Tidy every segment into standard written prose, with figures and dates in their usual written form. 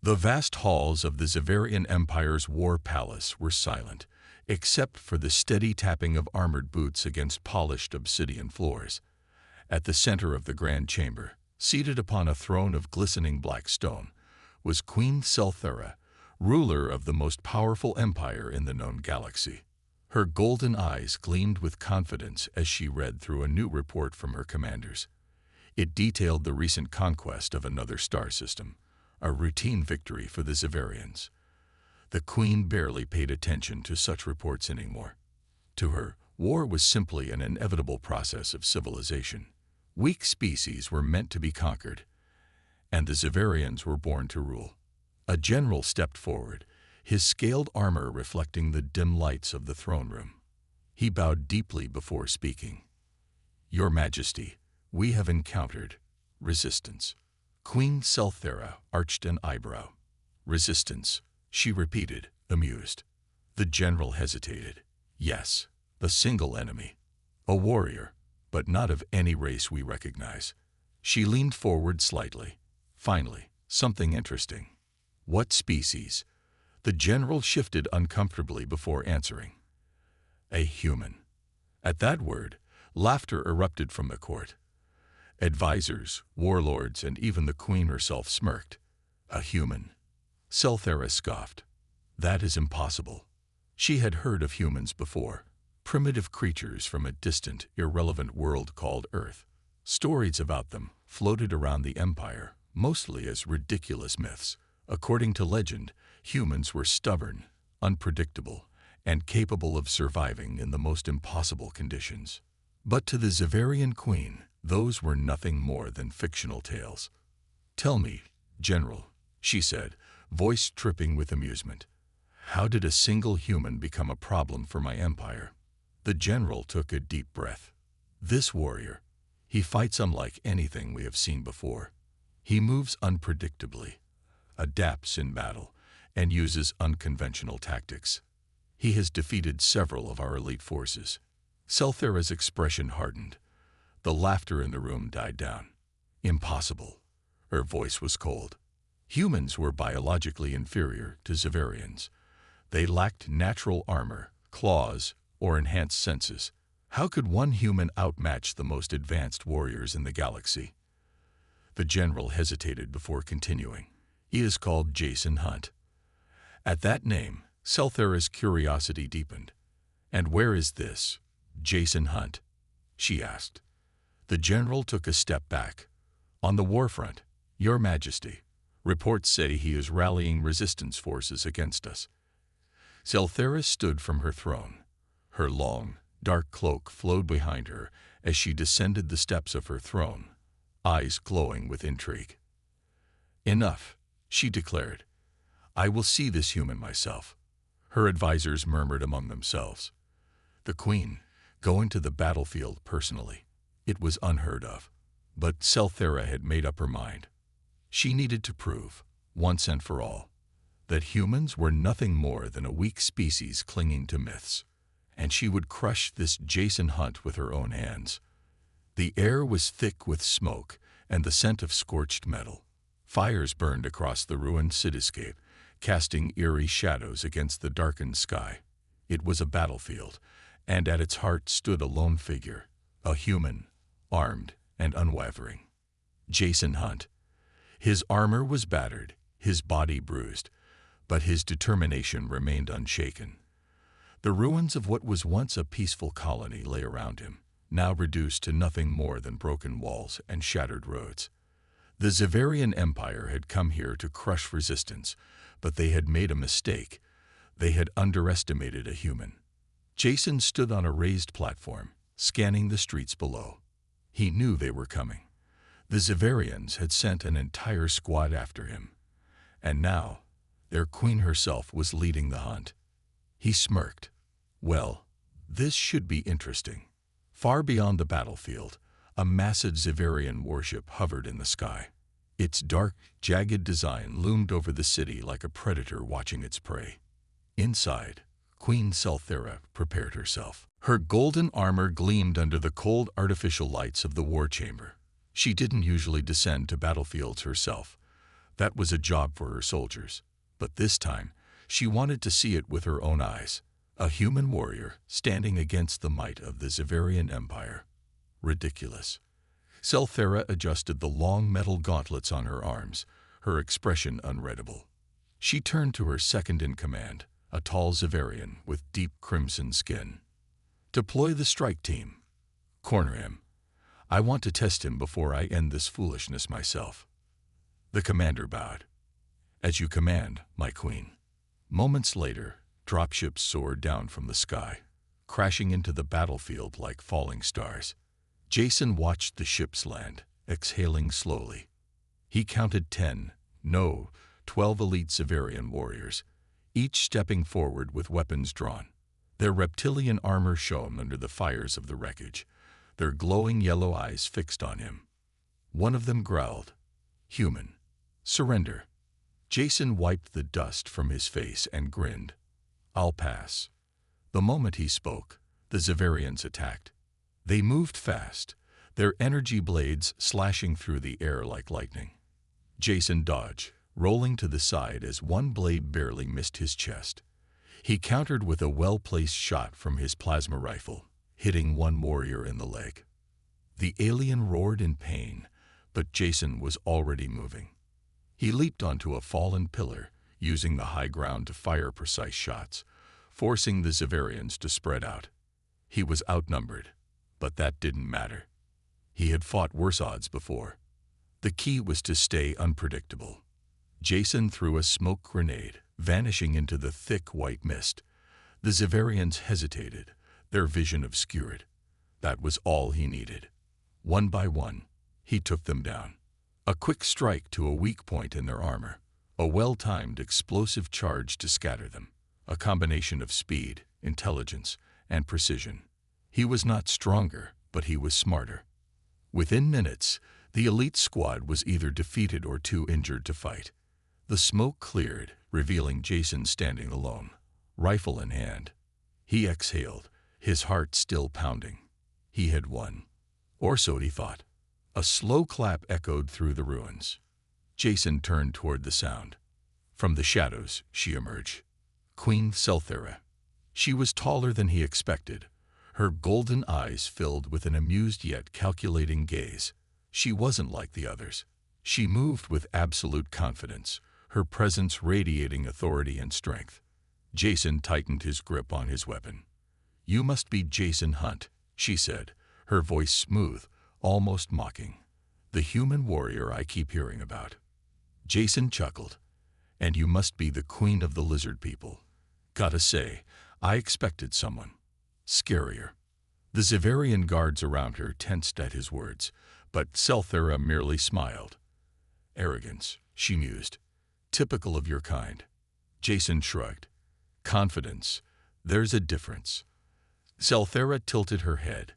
The vast halls of the Xaverian Empire's war palace were silent, except for the steady tapping of armored boots against polished obsidian floors. At the center of the grand chamber, seated upon a throne of glistening black stone, was Queen Selthera, ruler of the most powerful empire in the known galaxy. Her golden eyes gleamed with confidence as she read through a new report from her commanders. It detailed the recent conquest of another star system, a routine victory for the Xaverians. The queen barely paid attention to such reports anymore. To her, war was simply an inevitable process of civilization. Weak species were meant to be conquered, and the Xaverians were born to rule. A general stepped forward, his scaled armor reflecting the dim lights of the throne room. He bowed deeply before speaking. "Your Majesty, we have encountered resistance." Queen Selthera arched an eyebrow. "Resistance," she repeated, amused. The general hesitated. "Yes, a single enemy. A warrior, but not of any race we recognize." She leaned forward slightly. "Finally, something interesting." "What species?" The general shifted uncomfortably before answering. "A human." At that word, laughter erupted from the court. Advisors, warlords, and even the queen herself smirked. "A human?" Selthera scoffed. "That is impossible." She had heard of humans before, primitive creatures from a distant, irrelevant world called Earth. Stories about them floated around the empire, mostly as ridiculous myths. According to legend, humans were stubborn, unpredictable, and capable of surviving in the most impossible conditions. But to the Xaverian queen, those were nothing more than fictional tales. "Tell me, General," she said, voice tripping with amusement, "how did a single human become a problem for my empire?" The general took a deep breath. "This warrior, he fights unlike anything we have seen before. He moves unpredictably, adapts in battle, and uses unconventional tactics. He has defeated several of our elite forces." Selthera's expression hardened. The laughter in the room died down. "Impossible." Her voice was cold. Humans were biologically inferior to Xaverians. They lacked natural armor, claws, or enhanced senses. How could one human outmatch the most advanced warriors in the galaxy? The general hesitated before continuing. "He is called Jason Hunt." At that name, Selthera's curiosity deepened. "And where is this Jason Hunt?" she asked. The general took a step back. "On the war front, Your Majesty. Reports say he is rallying resistance forces against us." Selthera stood from her throne. Her long, dark cloak flowed behind her as she descended the steps of her throne, eyes glowing with intrigue. "Enough," she declared. "I will see this human myself." Her advisors murmured among themselves. The queen, going to the battlefield personally. It was unheard of. But Selthera had made up her mind. She needed to prove, once and for all, that humans were nothing more than a weak species clinging to myths, and she would crush this Jason Hunt with her own hands. The air was thick with smoke and the scent of scorched metal. Fires burned across the ruined cityscape, casting eerie shadows against the darkened sky. It was a battlefield, and at its heart stood a lone figure, a human, armed and unwavering. Jason Hunt. His armor was battered, his body bruised, but his determination remained unshaken. The ruins of what was once a peaceful colony lay around him, now reduced to nothing more than broken walls and shattered roads. The Xaverian Empire had come here to crush resistance, but they had made a mistake. They had underestimated a human. Jason stood on a raised platform, scanning the streets below. He knew they were coming. The Xaverians had sent an entire squad after him, and now their queen herself was leading the hunt. He smirked. Well, this should be interesting. Far beyond the battlefield, a massive Xaverian warship hovered in the sky. Its dark, jagged design loomed over the city like a predator watching its prey. Inside, Queen Selthera prepared herself. Her golden armor gleamed under the cold artificial lights of the war chamber. She didn't usually descend to battlefields herself, That was a job for her soldiers. But this time, she wanted to see it with her own eyes. A human warrior standing against the might of the Xaverian Empire. Ridiculous. Selthera adjusted the long metal gauntlets on her arms, her expression unreadable. She turned to her second-in-command, a tall Xaverian with deep crimson skin. "Deploy the strike team. Corner him. I want to test him before I end this foolishness myself." The commander bowed. "As you command, my queen." Moments later, dropships soared down from the sky, crashing into the battlefield like falling stars. Jason watched the ships land, exhaling slowly. He counted 12 elite Xaverian warriors, each stepping forward with weapons drawn. Their reptilian armor shone under the fires of the wreckage, their glowing yellow eyes fixed on him. One of them growled, "Human, surrender." Jason wiped the dust from his face and grinned. "I'll pass." The moment he spoke, the Xaverians attacked. They moved fast, their energy blades slashing through the air like lightning. Jason dodged, rolling to the side as one blade barely missed his chest. He countered with a well-placed shot from his plasma rifle, hitting one warrior in the leg. The alien roared in pain, but Jason was already moving. He leaped onto a fallen pillar, using the high ground to fire precise shots, forcing the Xaverians to spread out. He was outnumbered, but that didn't matter. He had fought worse odds before. The key was to stay unpredictable. Jason threw a smoke grenade, vanishing into the thick white mist. The Xaverians hesitated, their vision obscured. That was all he needed. One by one, he took them down. A quick strike to a weak point in their armor, a well-timed explosive charge to scatter them, a combination of speed, intelligence, and precision. He was not stronger, but he was smarter. Within minutes, the elite squad was either defeated or too injured to fight. The smoke cleared, revealing Jason standing alone, rifle in hand. He exhaled, his heart still pounding. He had won. Or so he thought. A slow clap echoed through the ruins. Jason turned toward the sound. From the shadows, she emerged. Queen Selthera. She was taller than he expected, her golden eyes filled with an amused yet calculating gaze. She wasn't like the others. She moved with absolute confidence, her presence radiating authority and strength. Jason tightened his grip on his weapon. "You must be Jason Hunt," she said, her voice smooth, almost mocking. "The human warrior I keep hearing about." Jason chuckled. "And you must be the queen of the lizard people. Gotta say, I expected someone scarier." The Xaverian guards around her tensed at his words, but Selthera merely smiled. "Arrogance," she mused. "Typical of your kind." Jason shrugged. "Confidence. There's a difference." Selthera tilted her head.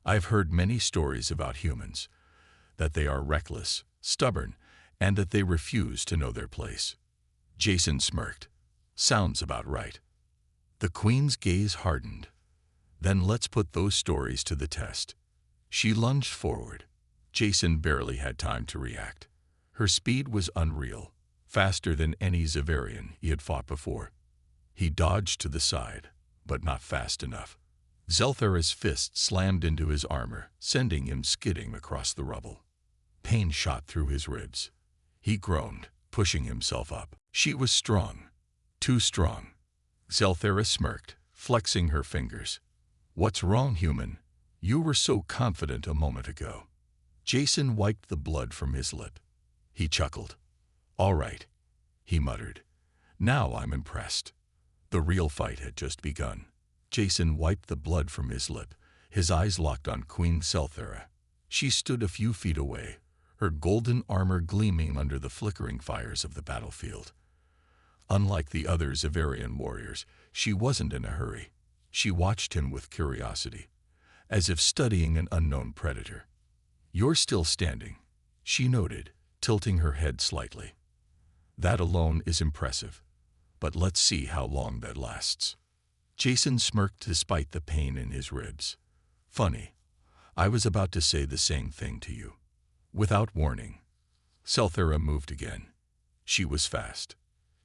"I've heard many stories about humans, that they are reckless, stubborn, and that they refuse to know their place." Jason smirked. "Sounds about right." The queen's gaze hardened. "Then let's put those stories to the test." She lunged forward. Jason barely had time to react. Her speed was unreal, faster than any Xaverian he had fought before. He dodged to the side, but not fast enough. Selthera's fist slammed into his armor, sending him skidding across the rubble. Pain shot through his ribs. He groaned, pushing himself up. She was strong. Too strong. Selthera smirked, flexing her fingers. "What's wrong, human? You were so confident a moment ago." Jason wiped the blood from his lip. He chuckled. "All right," he muttered. "Now I'm impressed." The real fight had just begun. Jason wiped the blood from his lip, his eyes locked on Queen Selthera. She stood a few feet away, her golden armor gleaming under the flickering fires of the battlefield. Unlike the other Xaverian warriors, she wasn't in a hurry. She watched him with curiosity, as if studying an unknown predator. "You're still standing," she noted, tilting her head slightly. "That alone is impressive, but let's see how long that lasts." Jason smirked despite the pain in his ribs. "Funny, I was about to say the same thing to you." Without warning, Selthera moved again. She was fast.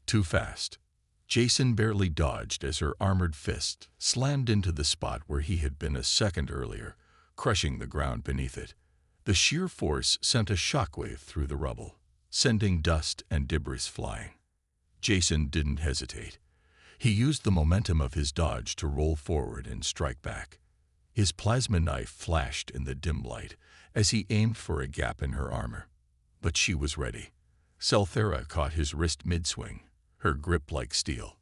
Too fast. Jason barely dodged as her armored fist slammed into the spot where he had been a second earlier, crushing the ground beneath it. The sheer force sent a shockwave through the rubble, sending dust and debris flying. Jason didn't hesitate. He used the momentum of his dodge to roll forward and strike back. His plasma knife flashed in the dim light as he aimed for a gap in her armor. But she was ready. Selthera caught his wrist mid-swing, her grip like steel.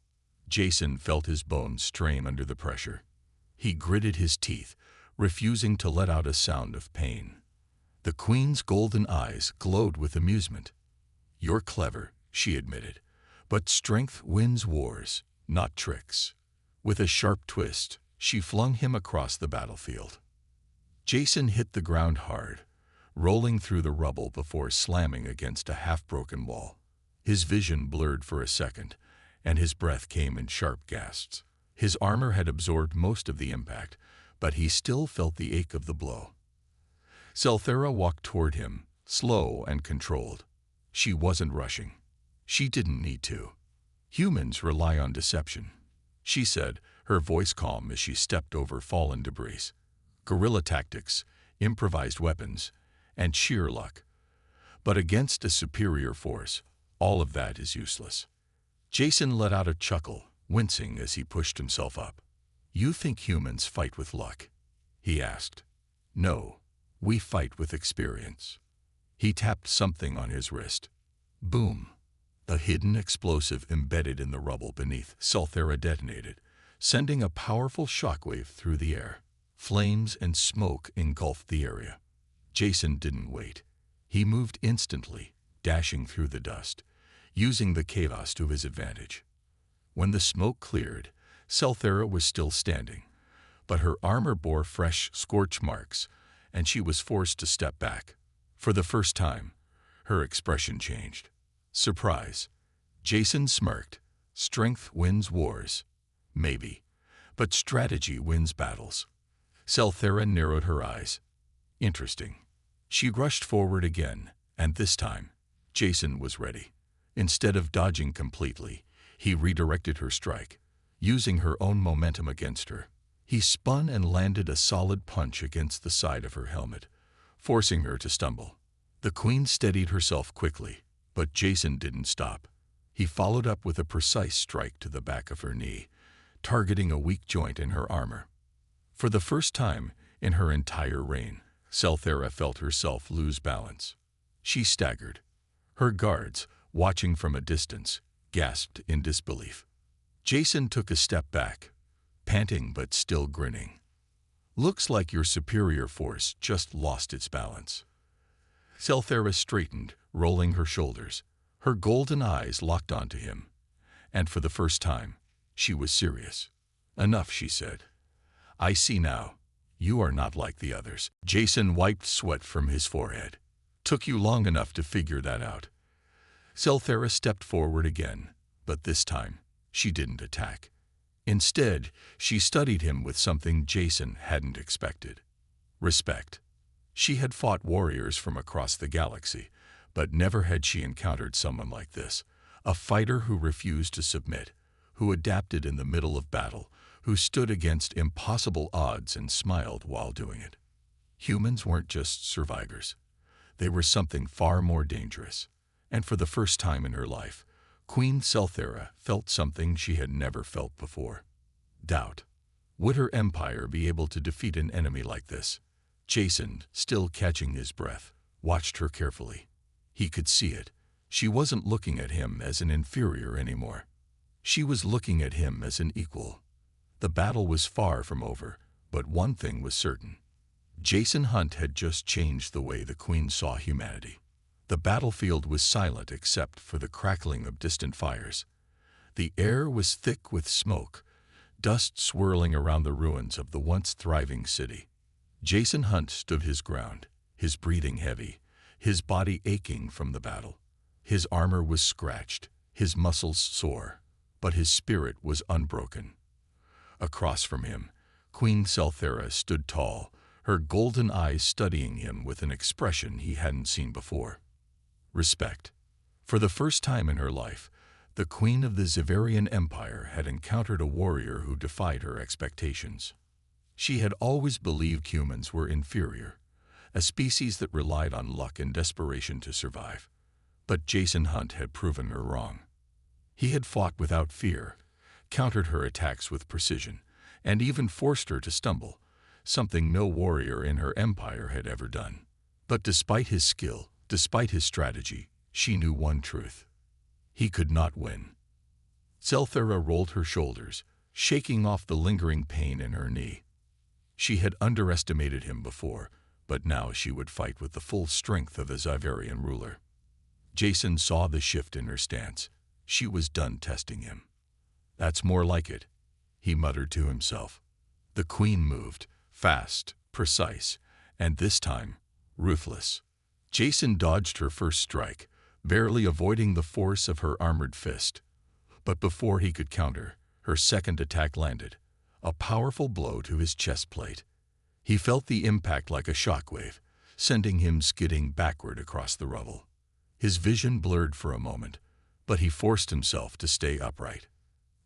Jason felt his bones strain under the pressure. He gritted his teeth, refusing to let out a sound of pain. The Queen's golden eyes glowed with amusement. "You're clever," she admitted, "but strength wins wars, not tricks." With a sharp twist, she flung him across the battlefield. Jason hit the ground hard, rolling through the rubble before slamming against a half-broken wall. His vision blurred for a second, and his breath came in sharp gasps. His armor had absorbed most of the impact, but he still felt the ache of the blow. Selthera walked toward him, slow and controlled. She wasn't rushing. She didn't need to. Humans rely on deception, she said, her voice calm as she stepped over fallen debris. Guerrilla tactics, improvised weapons, and sheer luck. But against a superior force, all of that is useless. Jason let out a chuckle, wincing as he pushed himself up. "You think humans fight with luck?" he asked. "No, we fight with experience." He tapped something on his wrist. Boom! A hidden explosive embedded in the rubble beneath Selthera detonated, sending a powerful shockwave through the air. Flames and smoke engulfed the area. Jason didn't wait. He moved instantly, dashing through the dust, using the chaos to his advantage. When the smoke cleared, Selthera was still standing, but her armor bore fresh scorch marks, and she was forced to step back. For the first time, her expression changed. Surprise. Jason smirked. "Strength wins wars. Maybe. But strategy wins battles." Selthera narrowed her eyes. "Interesting." She rushed forward again, and this time, Jason was ready. Instead of dodging completely, he redirected her strike, using her own momentum against her. He spun and landed a solid punch against the side of her helmet, forcing her to stumble. The Queen steadied herself quickly, but Jason didn't stop. He followed up with a precise strike to the back of her knee, targeting a weak joint in her armor. For the first time in her entire reign, Selthera felt herself lose balance. She staggered. Her guards, watching from a distance, gasped in disbelief. Jason took a step back, panting but still grinning. "Looks like your superior force just lost its balance." Selthera straightened, rolling her shoulders. Her golden eyes locked onto him, and for the first time, she was serious. "Enough," she said. "I see now. You are not like the others." Jason wiped sweat from his forehead. "Took you long enough to figure that out." Selthera stepped forward again, but this time, she didn't attack. Instead, she studied him with something Jason hadn't expected. Respect. She had fought warriors from across the galaxy, but never had she encountered someone like this. A fighter who refused to submit, who adapted in the middle of battle, who stood against impossible odds and smiled while doing it. Humans weren't just survivors. They were something far more dangerous. And for the first time in her life, Queen Selthera felt something she had never felt before. Doubt. Would her empire be able to defeat an enemy like this? Jason, still catching his breath, watched her carefully. He could see it. She wasn't looking at him as an inferior anymore. She was looking at him as an equal. The battle was far from over, but one thing was certain. Jason Hunt had just changed the way the Queen saw humanity. The battlefield was silent except for the crackling of distant fires. The air was thick with smoke, dust swirling around the ruins of the once thriving city. Jason Hunt stood his ground, his breathing heavy, his body aching from the battle. His armor was scratched, his muscles sore, but his spirit was unbroken. Across from him, Queen Selthera stood tall, her golden eyes studying him with an expression he hadn't seen before. Respect. For the first time in her life, the queen of the Xaverian Empire had encountered a warrior who defied her expectations. She had always believed humans were inferior, a species that relied on luck and desperation to survive. But Jason Hunt had proven her wrong. He had fought without fear, countered her attacks with precision, and even forced her to stumble, something no warrior in her empire had ever done. But despite his skill, despite his strategy, she knew one truth. He could not win. Zelthera rolled her shoulders, shaking off the lingering pain in her knee. She had underestimated him before, but now she would fight with the full strength of a Xaverian ruler. Jason saw the shift in her stance. She was done testing him. "That's more like it," he muttered to himself. The queen moved, fast, precise, and this time, ruthless. Jason dodged her first strike, barely avoiding the force of her armored fist. But before he could counter, her second attack landed, a powerful blow to his chest plate. He felt the impact like a shockwave, sending him skidding backward across the rubble. His vision blurred for a moment, but he forced himself to stay upright.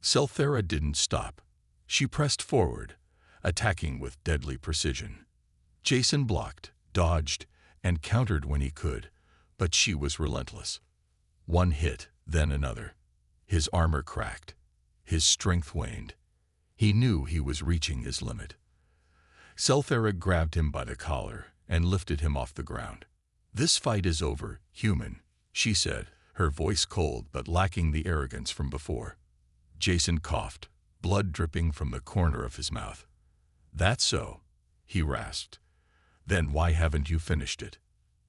Zelthera didn't stop. She pressed forward, attacking with deadly precision. Jason blocked, dodged, and countered when he could, but she was relentless. One hit, then another. His armor cracked. His strength waned. He knew he was reaching his limit. Zelthera grabbed him by the collar and lifted him off the ground. "This fight is over, human," she said, her voice cold but lacking the arrogance from before. Jason coughed, blood dripping from the corner of his mouth. "That's so," he rasped. "Then why haven't you finished it?"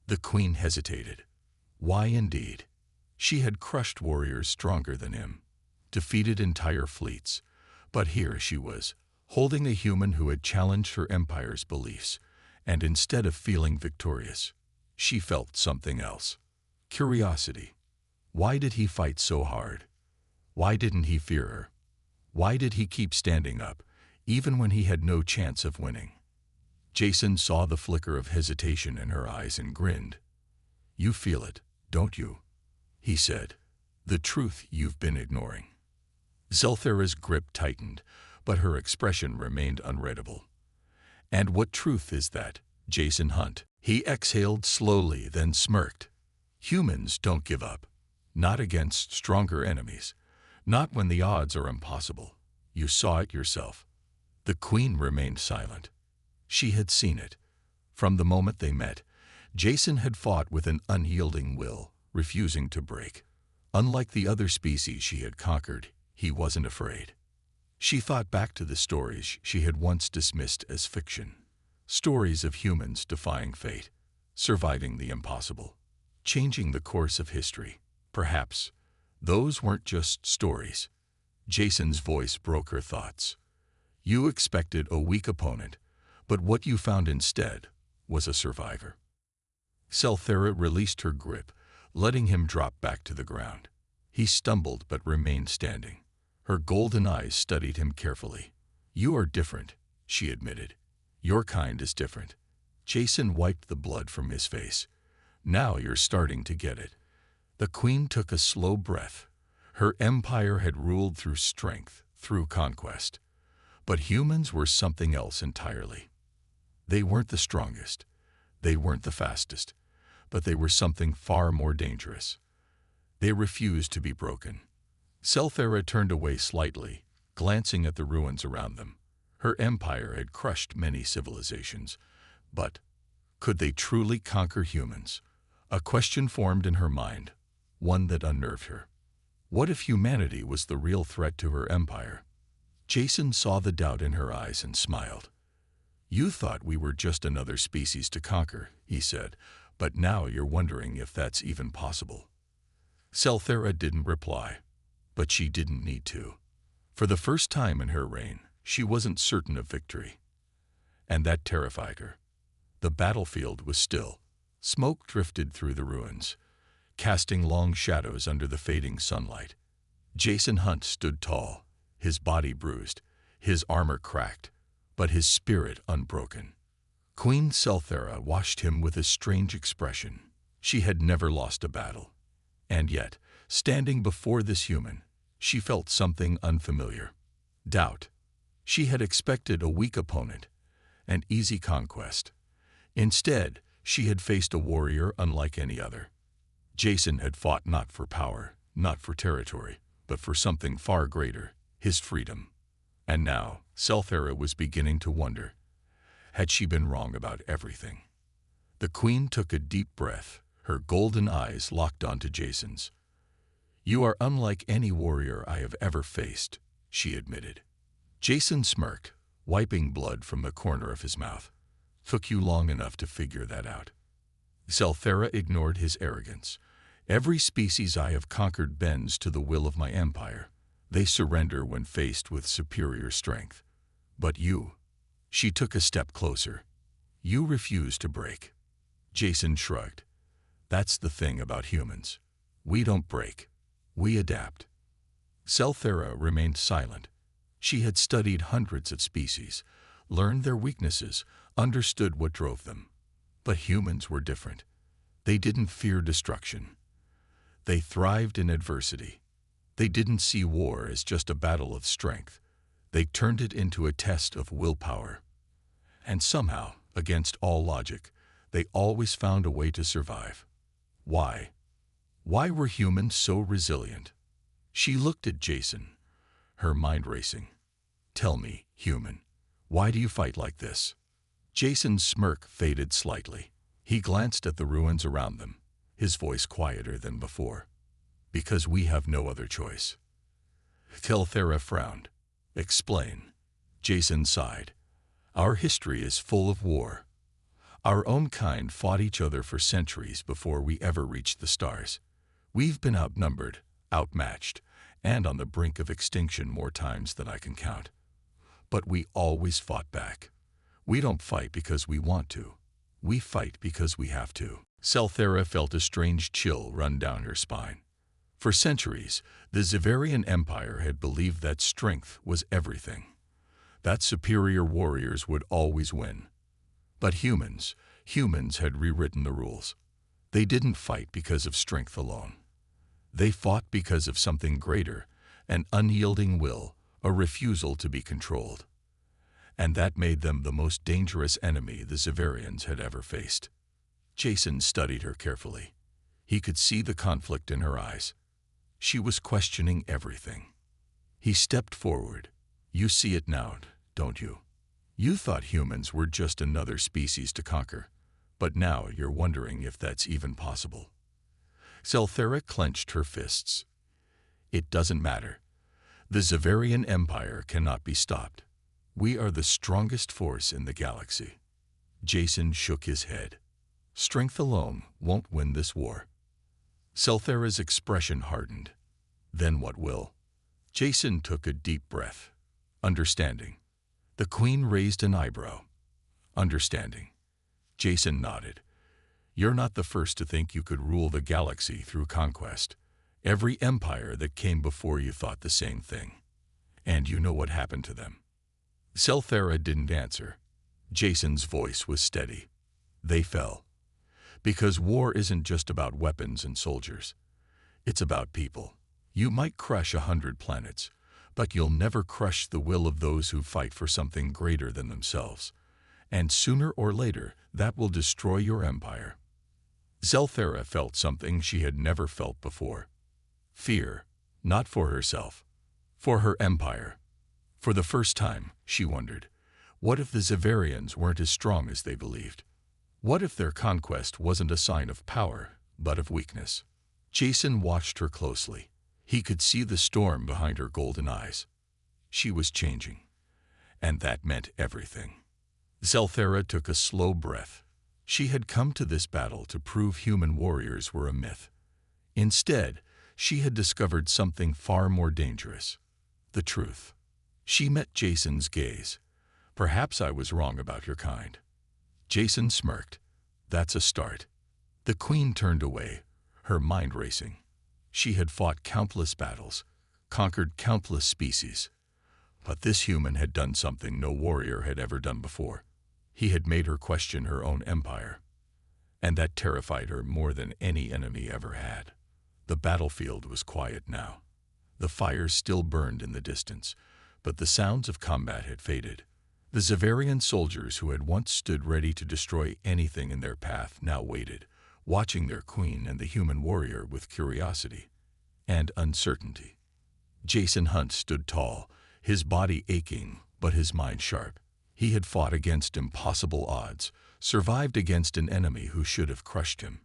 The queen hesitated. Why indeed? She had crushed warriors stronger than him, defeated entire fleets, but here she was, holding a human who had challenged her empire's beliefs, and instead of feeling victorious, she felt something else. Curiosity. Why did he fight so hard? Why didn't he fear her? Why did he keep standing up, even when he had no chance of winning? Jason saw the flicker of hesitation in her eyes and grinned. "You feel it, don't you?" he said. "The truth you've been ignoring." Zelthera's grip tightened, but her expression remained unreadable. "And what truth is that, Jason Hunt?" He exhaled slowly, then smirked. "Humans don't give up. Not against stronger enemies. Not when the odds are impossible. You saw it yourself." The queen remained silent. She had seen it. From the moment they met, Jason had fought with an unyielding will, refusing to break. Unlike the other species she had conquered, he wasn't afraid. She thought back to the stories she had once dismissed as fiction. Stories of humans defying fate, surviving the impossible, changing the course of history. Perhaps those weren't just stories. Jason's voice broke her thoughts. "You expected a weak opponent, but what you found instead was a survivor." Zelthera released her grip, letting him drop back to the ground. He stumbled but remained standing. Her golden eyes studied him carefully. "You are different," she admitted. "Your kind is different." Jason wiped the blood from his face. "Now you're starting to get it." The queen took a slow breath. Her empire had ruled through strength, through conquest. But humans were something else entirely. They weren't the strongest. They weren't the fastest. But they were something far more dangerous. They refused to be broken. Zelthera turned away slightly, glancing at the ruins around them. Her empire had crushed many civilizations, but could they truly conquer humans? A question formed in her mind, one that unnerved her. What if humanity was the real threat to her empire? Jason saw the doubt in her eyes and smiled. "You thought we were just another species to conquer," he said, "but now you're wondering if that's even possible." Zelthera didn't reply, but she didn't need to. For the first time in her reign, she wasn't certain of victory. And that terrified her. The battlefield was still. Smoke drifted through the ruins, casting long shadows under the fading sunlight. Jason Hunt stood tall, his body bruised, his armor cracked, but his spirit unbroken. Queen Zelthera watched him with a strange expression. She had never lost a battle. And yet, standing before this human, she felt something unfamiliar. Doubt. She had expected a weak opponent, an easy conquest. Instead, she had faced a warrior unlike any other. Jason had fought not for power, not for territory, but for something far greater, his freedom. And now, Selthera was beginning to wonder, had she been wrong about everything? The queen took a deep breath, her golden eyes locked onto Jason's. "You are unlike any warrior I have ever faced," she admitted. Jason smirked, wiping blood from the corner of his mouth. "Took you long enough to figure that out." Selthera ignored his arrogance. "Every species I have conquered bends to the will of my empire. They surrender when faced with superior strength. But you..." She took a step closer. "You refuse to break." Jason shrugged. "That's the thing about humans. We don't break. We adapt." Selthera remained silent. She had studied hundreds of species, learned their weaknesses, understood what drove them. But humans were different. They didn't fear destruction. They thrived in adversity. They didn't see war as just a battle of strength. They turned it into a test of willpower. And somehow, against all logic, they always found a way to survive. Why? Why were humans so resilient? She looked at Jason, her mind racing. "Tell me, human, why do you fight like this?" Jason's smirk faded slightly. He glanced at the ruins around them, his voice quieter than before. "Because we have no other choice." Selthera frowned. "Explain." Jason sighed. "Our history is full of war. Our own kind fought each other for centuries before we ever reached the stars. We've been outnumbered, outmatched, and on the brink of extinction more times than I can count. But we always fought back. We don't fight because we want to. We fight because we have to." Selthera felt a strange chill run down her spine. For centuries, the Xaverian Empire had believed that strength was everything, that superior warriors would always win. But humans had rewritten the rules. They didn't fight because of strength alone. They fought because of something greater, an unyielding will, a refusal to be controlled. And that made them the most dangerous enemy the Xaverians had ever faced. Jason studied her carefully. He could see the conflict in her eyes. She was questioning everything. He stepped forward. "You see it now, don't you? You thought humans were just another species to conquer, but now you're wondering if that's even possible." Selthera clenched her fists. "It doesn't matter. The Xaverian Empire cannot be stopped. We are the strongest force in the galaxy." Jason shook his head. "Strength alone won't win this war." Selthera's expression hardened. "Then what will?" Jason took a deep breath. "Understanding." The queen raised an eyebrow. "Understanding." Jason nodded. "You're not the first to think you could rule the galaxy through conquest. Every empire that came before you thought the same thing. And you know what happened to them." Selthera didn't answer. Jason's voice was steady. "They fell. Because war isn't just about weapons and soldiers. It's about people. You might crush 100 planets, but you'll never crush the will of those who fight for something greater than themselves. And sooner or later, that will destroy your empire." Selthera felt something she had never felt before. Fear, not for herself, for her empire. For the first time, she wondered, what if the Xaverians weren't as strong as they believed? What if their conquest wasn't a sign of power, but of weakness? Jason watched her closely. He could see the storm behind her golden eyes. She was changing, and that meant everything. Selthera took a slow breath. She had come to this battle to prove human warriors were a myth. Instead, she had discovered something far more dangerous: the truth. She met Jason's gaze. "Perhaps I was wrong about your kind." Jason smirked. "That's a start." The queen turned away, her mind racing. She had fought countless battles, conquered countless species. But this human had done something no warrior had ever done before. He had made her question her own empire. And that terrified her more than any enemy ever had. The battlefield was quiet now. The fires still burned in the distance, but the sounds of combat had faded. The Xaverian soldiers who had once stood ready to destroy anything in their path now waited, watching their queen and the human warrior with curiosity and uncertainty. Jason Hunt stood tall, his body aching, but his mind sharp. He had fought against impossible odds, survived against an enemy who should have crushed him.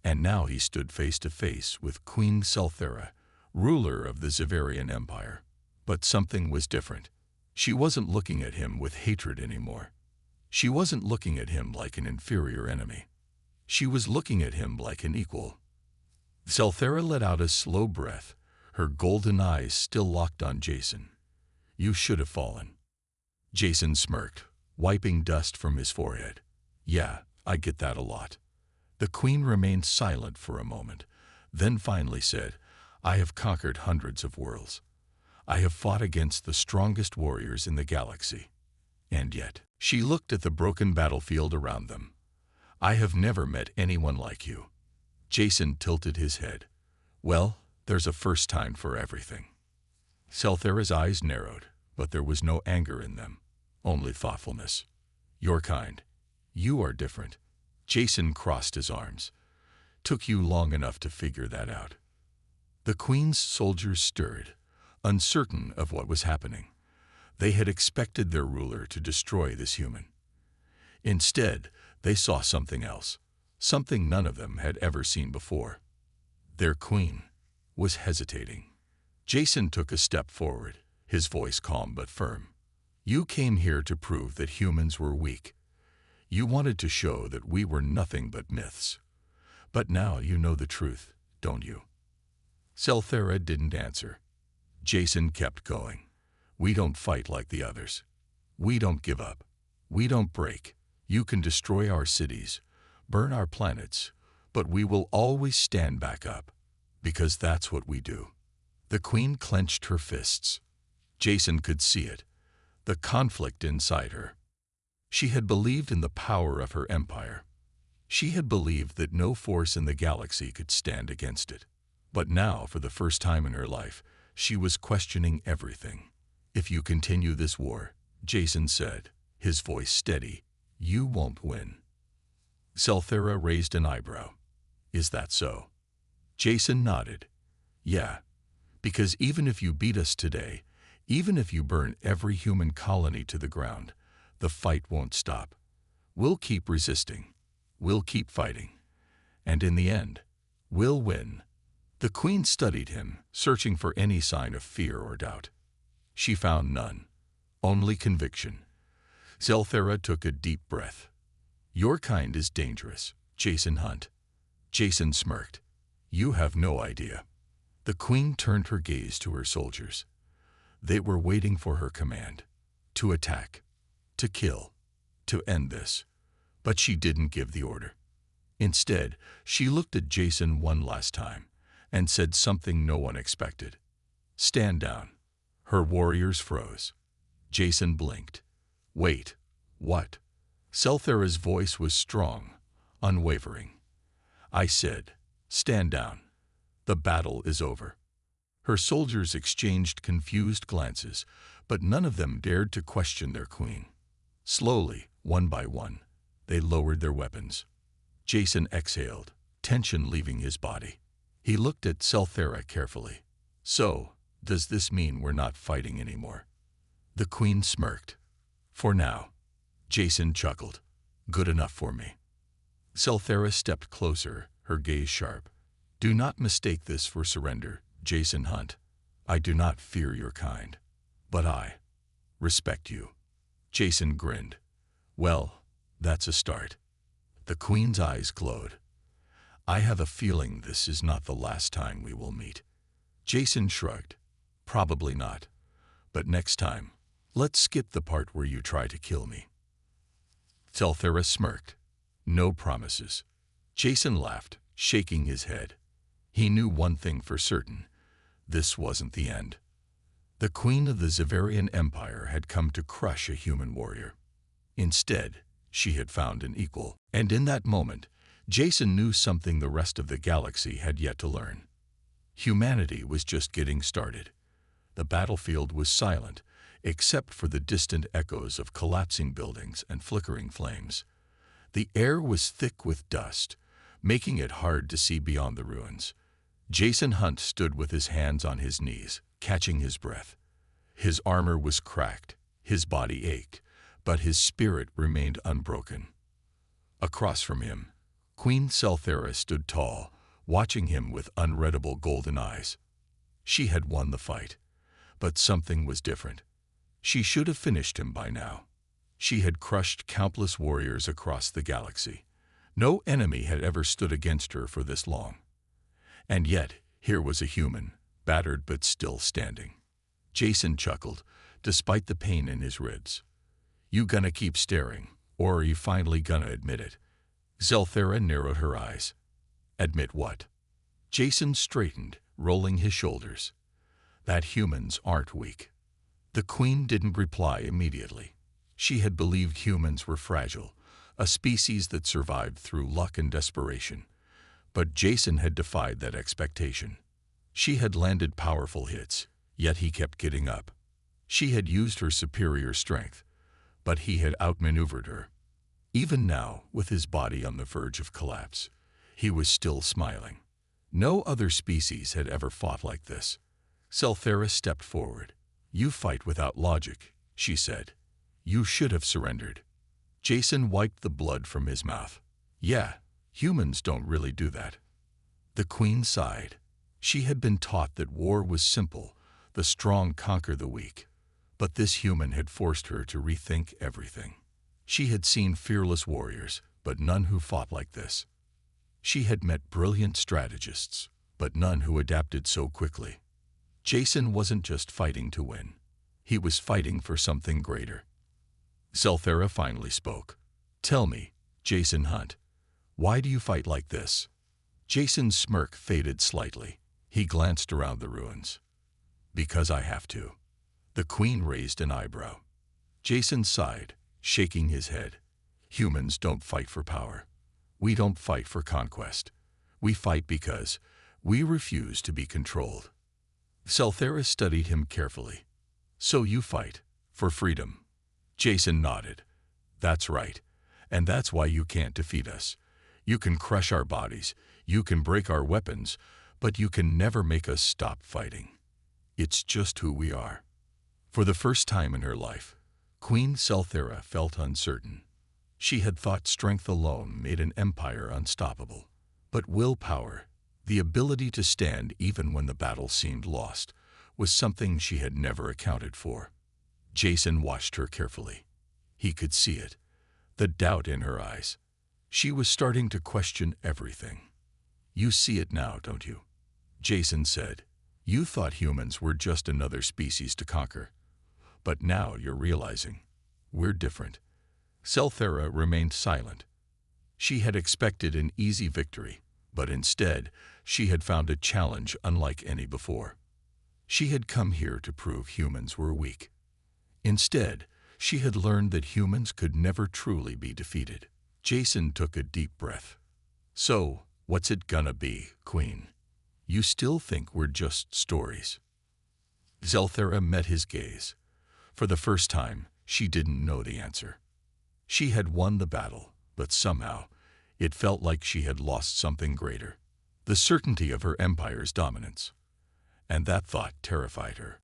And now he stood face to face with Queen Selthera, ruler of the Xaverian Empire. But something was different. She wasn't looking at him with hatred anymore. She wasn't looking at him like an inferior enemy. She was looking at him like an equal. Selthera let out a slow breath, her golden eyes still locked on Jason. "You should have fallen." Jason smirked, wiping dust from his forehead. "Yeah, I get that a lot." The queen remained silent for a moment, then finally said, "I have conquered hundreds of worlds. I have fought against the strongest warriors in the galaxy. And yet," she looked at the broken battlefield around them, "I have never met anyone like you." Jason tilted his head. "Well, there's a first time for everything." Selthera's eyes narrowed, but there was no anger in them, only thoughtfulness. "Your kind. You are different." Jason crossed his arms. "Took you long enough to figure that out." The queen's soldiers stirred, uncertain of what was happening. They had expected their ruler to destroy this human. Instead, they saw something else, something none of them had ever seen before. Their queen was hesitating. Jason took a step forward, his voice calm but firm. "You came here to prove that humans were weak. You wanted to show that we were nothing but myths. But now you know the truth, don't you?" Selthera didn't answer. Jason kept going. "We don't fight like the others. We don't give up. We don't break. You can destroy our cities, burn our planets, but we will always stand back up, because that's what we do." The queen clenched her fists. Jason could see it, the conflict inside her. She had believed in the power of her empire. She had believed that no force in the galaxy could stand against it. But now, for the first time in her life, she was questioning everything. "If you continue this war," Jason said, his voice steady, "you won't win." Selthera raised an eyebrow. "Is that so?" Jason nodded. "Yeah, because even if you beat us today, even if you burn every human colony to the ground, the fight won't stop. We'll keep resisting. We'll keep fighting. And in the end, we'll win." The queen studied him, searching for any sign of fear or doubt. She found none, only conviction. Selthera took a deep breath. "Your kind is dangerous, Jason Hunt." Jason smirked. "You have no idea." The queen turned her gaze to her soldiers. They were waiting for her command. To attack. To kill. To end this. But she didn't give the order. Instead, she looked at Jason one last time and said something no one expected. "Stand down." Her warriors froze. Jason blinked. "Wait, what?" Selthera's voice was strong, unwavering. "I said, stand down. The battle is over." Her soldiers exchanged confused glances, but none of them dared to question their queen. Slowly, one by one, they lowered their weapons. Jason exhaled, tension leaving his body. He looked at Selthera carefully. "So, does this mean we're not fighting anymore?" The queen smirked. "For now." Jason chuckled. "Good enough for me." Selthera stepped closer, her gaze sharp. "Do not mistake this for surrender, Jason Hunt. I do not fear your kind. But I respect you." Jason grinned. "Well, that's a start." The queen's eyes glowed. "I have a feeling this is not the last time we will meet." Jason shrugged. "Probably not. But next time, let's skip the part where you try to kill me." Selthera smirked. "No promises." Jason laughed, shaking his head. He knew one thing for certain. This wasn't the end. The queen of the Xaverian Empire had come to crush a human warrior. Instead, she had found an equal. And in that moment, Jason knew something the rest of the galaxy had yet to learn. Humanity was just getting started. The battlefield was silent, except for the distant echoes of collapsing buildings and flickering flames. The air was thick with dust, making it hard to see beyond the ruins. Jason Hunt stood with his hands on his knees, catching his breath. His armor was cracked, his body ached, but his spirit remained unbroken. Across from him, Queen Selthera stood tall, watching him with unreadable golden eyes. She had won the fight, but something was different. She should have finished him by now. She had crushed countless warriors across the galaxy. No enemy had ever stood against her for this long. And yet, here was a human, battered but still standing. Jason chuckled, despite the pain in his ribs. "You gonna keep staring, or are you finally gonna admit it?" Selthera narrowed her eyes. "Admit what?" Jason straightened, rolling his shoulders. "That humans aren't weak." The Queen didn't reply immediately. She had believed humans were fragile, a species that survived through luck and desperation. But Jason had defied that expectation. She had landed powerful hits, yet he kept getting up. She had used her superior strength, but he had outmaneuvered her. Even now, with his body on the verge of collapse, he was still smiling. No other species had ever fought like this. Selthera stepped forward. "You fight without logic," she said. "You should have surrendered." Jason wiped the blood from his mouth. "Yeah, humans don't really do that." The Queen sighed. She had been taught that war was simple, the strong conquer the weak. But this human had forced her to rethink everything. She had seen fearless warriors, but none who fought like this. She had met brilliant strategists, but none who adapted so quickly. Jason wasn't just fighting to win. He was fighting for something greater. Selthera finally spoke. "Tell me, Jason Hunt, why do you fight like this?" Jason's smirk faded slightly. He glanced around the ruins. "Because I have to." The Queen raised an eyebrow. Jason sighed, shaking his head. "Humans don't fight for power. We don't fight for conquest. We fight because we refuse to be controlled." Selthera studied him carefully. "So you fight for freedom?" Jason nodded. "That's right. And that's why you can't defeat us. You can crush our bodies, you can break our weapons, but you can never make us stop fighting. It's just who we are." For the first time in her life, Queen Selthera felt uncertain. She had thought strength alone made an empire unstoppable. But willpower, the ability to stand even when the battle seemed lost, was something she had never accounted for. Jason watched her carefully. He could see it, the doubt in her eyes. She was starting to question everything. "You see it now, don't you?" Jason said. "You thought humans were just another species to conquer. But now you're realizing we're different." Selthera remained silent. She had expected an easy victory, but instead she had found a challenge unlike any before. She had come here to prove humans were weak. Instead, she had learned that humans could never truly be defeated. Jason took a deep breath. "So, what's it gonna be, Queen? You still think we're just stories?" Selthera met his gaze. For the first time, she didn't know the answer. She had won the battle, but somehow, it felt like she had lost something greater. The certainty of her empire's dominance. And that thought terrified her.